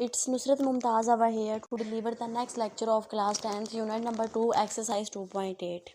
It's Nusrat Mumtaz over here to deliver the next lecture of class 10th unit number 2 exercise 2.8.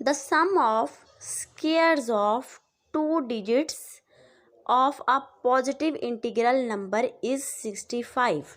The sum of squares of two digits of a positive integral number is 65.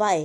Y,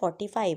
45.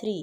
3،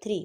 3۔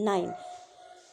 9۔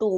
2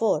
4۔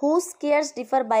whose squares differ by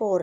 4،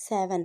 7۔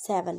7۔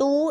2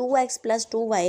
2x + 2y.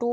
2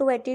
80.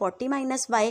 40 - y.